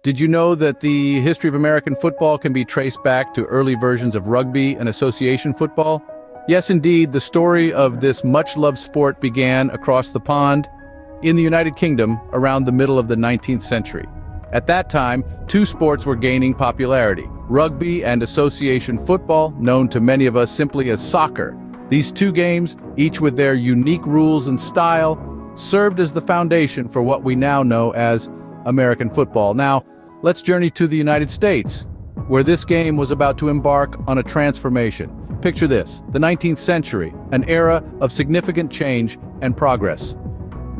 Did you know that the history of American football can be traced back to early versions of rugby and association football? Yes, indeed, the story of this much-loved sport began across the pond in the United Kingdom around the middle of the 19th century. At that time, two sports were gaining popularity: rugby and association football, known to many of us simply as soccer. These two games, each with their unique rules and style, served as the foundation for what we now know as American football. Now, let's journey to the United States, where this game was about to embark on a transformation. Picture this: the 19th century, an era of significant change and progress.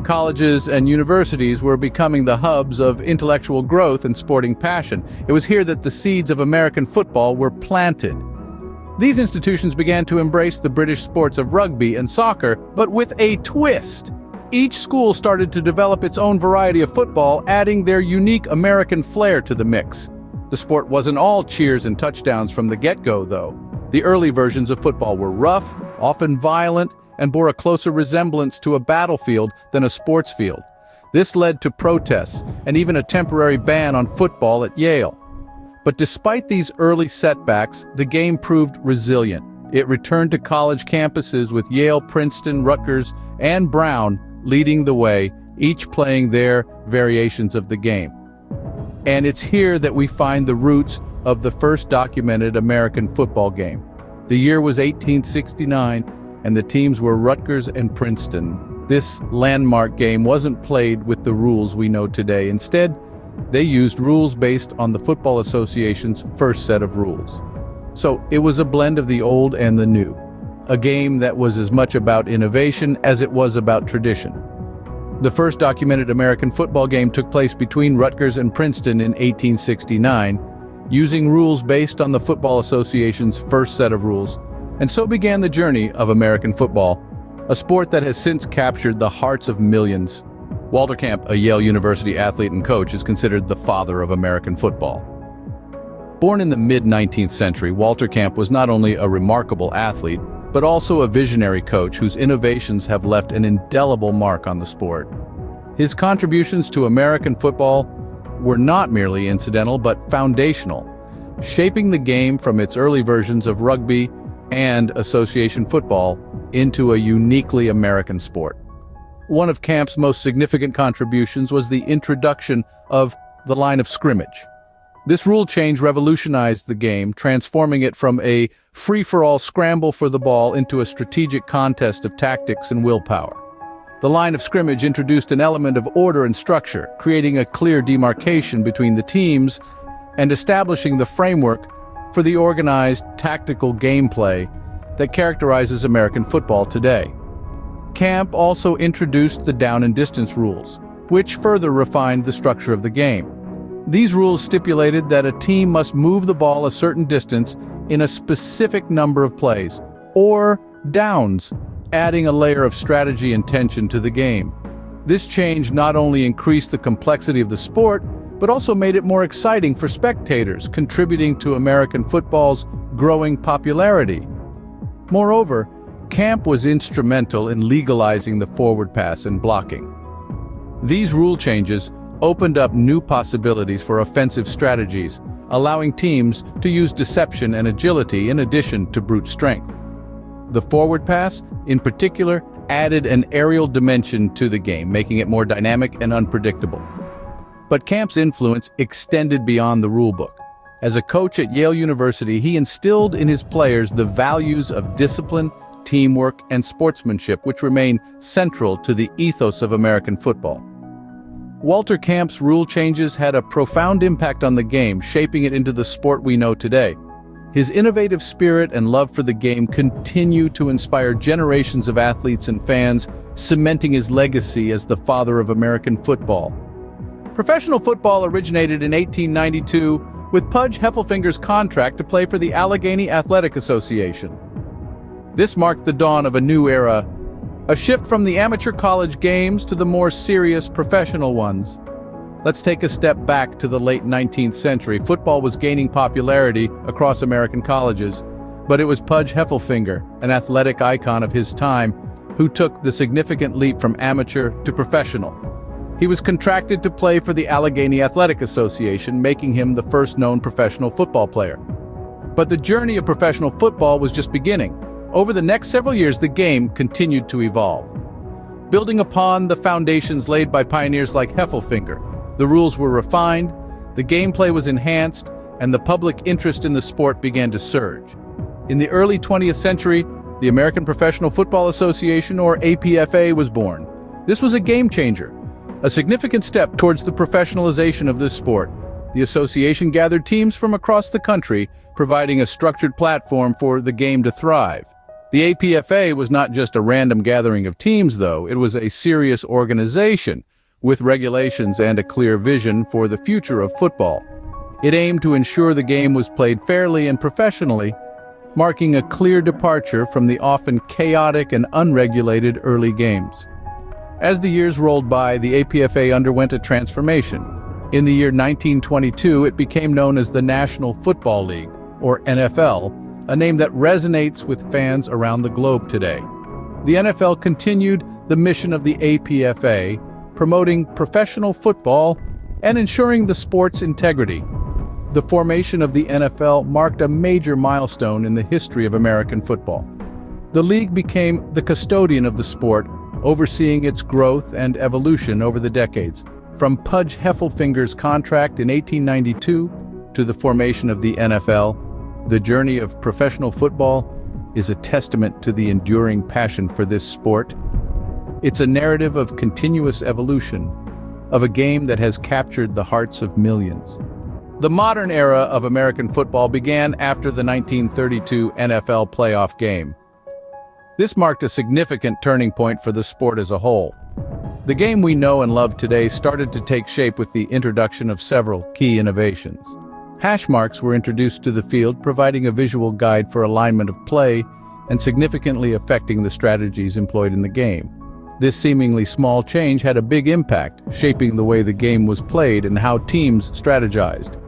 Colleges and universities were becoming the hubs of intellectual growth and sporting passion. It was here that the seeds of American football were planted. These institutions began to embrace the British sports of rugby and soccer, but with a twist. Each school started to develop its own variety of football, adding their unique American flair to the mix. The sport wasn't all cheers and touchdowns from the get-go, though. The early versions of football were rough, often violent, and bore a closer resemblance to a battlefield than a sports field. This led to protests and even a temporary ban on football at Yale. But despite these early setbacks, the game proved resilient. It returned to college campuses with Yale, Princeton, Rutgers, and Brown leading the way, each playing their variations of the game. And it's here that we find the roots of the first documented American football game. The year was 1869, and the teams were Rutgers and Princeton. This landmark game wasn't played with the rules we know today. Instead, they used rules based on the Football Association's first set of rules. So it was a blend of the old and the new, a game that was as much about innovation as it was about tradition. The first documented American football game took place between Rutgers and Princeton in 1869, using rules based on the Football Association's first set of rules. And so began the journey of American football, a sport that has since captured the hearts of millions. Walter Camp, a Yale University athlete and coach, is considered the father of American football. Born in the mid-19th century, Walter Camp was not only a remarkable athlete, but also a visionary coach whose innovations have left an indelible mark on the sport. His contributions to American football were not merely incidental, but foundational, shaping the game from its early versions of rugby and association football into a uniquely American sport. One of Camp's most significant contributions was the introduction of the line of scrimmage. This rule change revolutionized the game, transforming it from a free-for-all scramble for the ball into a strategic contest of tactics and willpower. The line of scrimmage introduced an element of order and structure, creating a clear demarcation between the teams and establishing the framework for the organized, tactical gameplay that characterizes American football today. Camp also introduced the down and distance rules, which further refined the structure of the game. These rules stipulated that a team must move the ball a certain distance in a specific number of plays, or downs, adding a layer of strategy and tension to the game. This change not only increased the complexity of the sport, but also made it more exciting for spectators, contributing to American football's growing popularity. Moreover, Camp was instrumental in legalizing the forward pass and blocking. These rule changes opened up new possibilities for offensive strategies, allowing teams to use deception and agility in addition to brute strength. The forward pass, in particular, added an aerial dimension to the game, making it more dynamic and unpredictable. But Camp's influence extended beyond the rulebook. As a coach at Yale University, he instilled in his players the values of discipline, teamwork, and sportsmanship, which remain central to the ethos of American football. Walter Camp's rule changes had a profound impact on the game, shaping it into the sport we know today. His innovative spirit and love for the game continue to inspire generations of athletes and fans, cementing his legacy as the father of American football. Professional football originated in 1892 with Pudge Heffelfinger's contract to play for the Allegheny Athletic Association. This marked the dawn of a new era, a shift from the amateur college games to the more serious professional ones. Let's take a step back to the late 19th century. Football was gaining popularity across American colleges, but it was Pudge Heffelfinger, an athletic icon of his time, who took the significant leap from amateur to professional. He was contracted to play for the Allegheny Athletic Association, making him the first known professional football player. But the journey of professional football was just beginning. Over the next several years, the game continued to evolve. Building upon the foundations laid by pioneers like Heffelfinger, the rules were refined, the gameplay was enhanced, and the public interest in the sport began to surge. In the early 20th century, the American Professional Football Association, or APFA, was born. This was a game changer, a significant step towards the professionalization of this sport. The association gathered teams from across the country, providing a structured platform for the game to thrive. The APFA was not just a random gathering of teams, though. It was a serious organization with regulations and a clear vision for the future of football. It aimed to ensure the game was played fairly and professionally, marking a clear departure from the often chaotic and unregulated early games. As the years rolled by, the APFA underwent a transformation. In the year 1922, it became known as the National Football League, or NFL, a name that resonates with fans around the globe today. The NFL continued the mission of the APFA, promoting professional football and ensuring the sport's integrity. The formation of the NFL marked a major milestone in the history of American football. The league became the custodian of the sport, overseeing its growth and evolution over the decades. From Pudge Heffelfinger's contract in 1892 to the formation of the NFL, the journey of professional football is a testament to the enduring passion for this sport. It's a narrative of continuous evolution, of a game that has captured the hearts of millions. The modern era of American football began after the 1932 NFL playoff game. This marked a significant turning point for the sport as a whole. The game we know and love today started to take shape with the introduction of several key innovations. Hash marks were introduced to the field, providing a visual guide for alignment of play and significantly affecting the strategies employed in the game. This seemingly small change had a big impact, shaping the way the game was played and how teams strategized.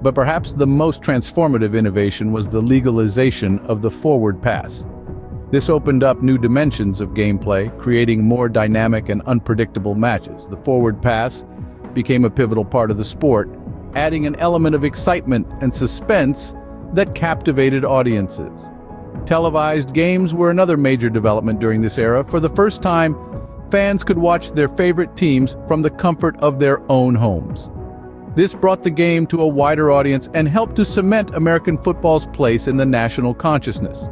But perhaps the most transformative innovation was the legalization of the forward pass. This opened up new dimensions of gameplay, creating more dynamic and unpredictable matches. The forward pass became a pivotal part of the sport, adding an element of excitement and suspense that captivated audiences. Televised games were another major development during this era. For the first time, fans could watch their favorite teams from the comfort of their own homes. This brought the game to a wider audience and helped to cement American football's place in the national consciousness.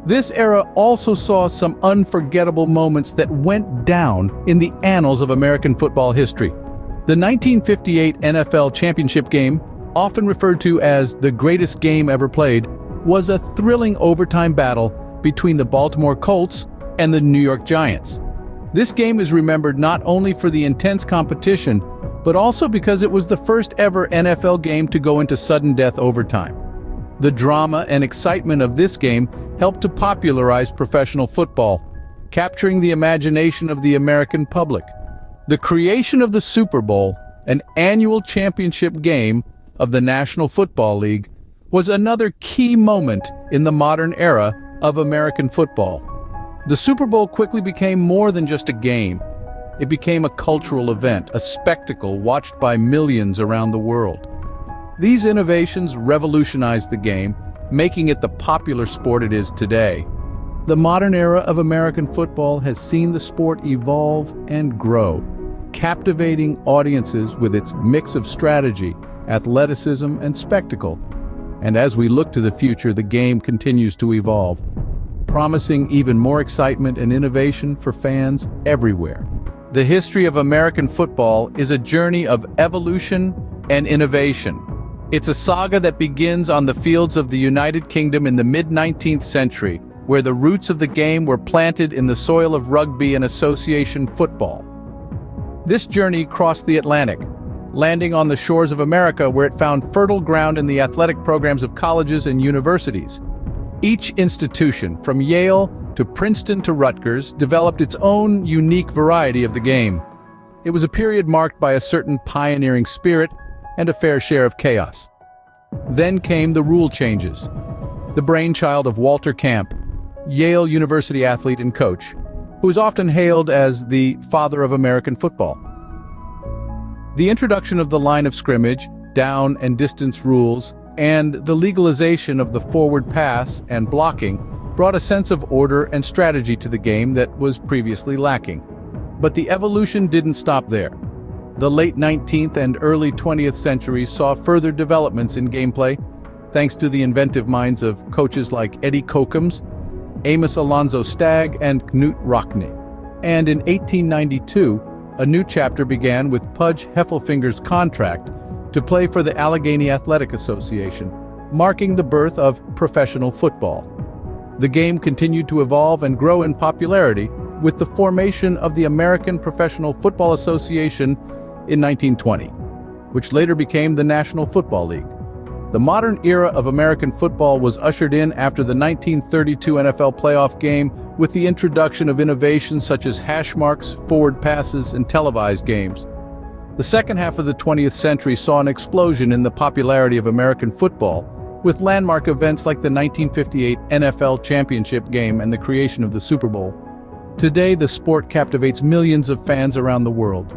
This era also saw some unforgettable moments that went down in the annals of American football history. The 1958 NFL championship game, often referred to as the greatest game ever played, was a thrilling overtime battle between the Baltimore Colts and the New York Giants. This game is remembered not only for the intense competition, but also because it was the first ever NFL game to go into sudden death overtime. The drama and excitement of this game helped to popularize professional football, capturing the imagination of the American public. The creation of the Super Bowl, an annual championship game of the National Football League, was another key moment in the modern era of American football. The Super Bowl quickly became more than just a game. It became a cultural event, a spectacle watched by millions around the world. These innovations revolutionized the game, making it the popular sport it is today. The modern era of American football has seen the sport evolve and grow, captivating audiences with its mix of strategy, athleticism, and spectacle. And as we look to the future, the game continues to evolve, promising even more excitement and innovation for fans everywhere. The history of American football is a journey of evolution and innovation. It's a saga that begins on the fields of the United Kingdom in the mid-19th century, where the roots of the game were planted in the soil of rugby and association football. This journey crossed the Atlantic, landing on the shores of America, where it found fertile ground in the athletic programs of colleges and universities. Each institution, from Yale to Princeton to Rutgers, developed its own unique variety of the game. It was a period marked by a certain pioneering spirit and a fair share of chaos. Then came the rule changes, the brainchild of Walter Camp, Yale University athlete and coach, who is often hailed as the father of American football. The introduction of the line of scrimmage, down and distance rules, and the legalization of the forward pass and blocking brought a sense of order and strategy to the game that was previously lacking. But the evolution didn't stop there. The late 19th and early 20th centuries saw further developments in gameplay, thanks to the inventive minds of coaches like Eddie Kokums, Amos Alonzo Stagg, and Knut Rockne. And in 1892, a new chapter began with Pudge Heffelfinger's contract to play for the Allegheny Athletic Association, marking the birth of professional football. The game continued to evolve and grow in popularity with the formation of the American Professional Football Association in 1920, which later became the National Football League. The modern era of American football was ushered in after the 1932 NFL playoff game with the introduction of innovations such as hash marks, forward passes, and televised games. The second half of the 20th century saw an explosion in the popularity of American football, with landmark events like the 1958 NFL Championship game and the creation of the Super Bowl. Today, the sport captivates millions of fans around the world,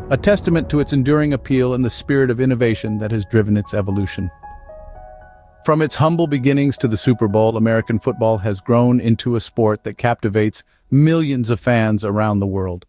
a testament to its enduring appeal and the spirit of innovation that has driven its evolution. From its humble beginnings to the Super Bowl, American football has grown into a sport that captivates millions of fans around the world.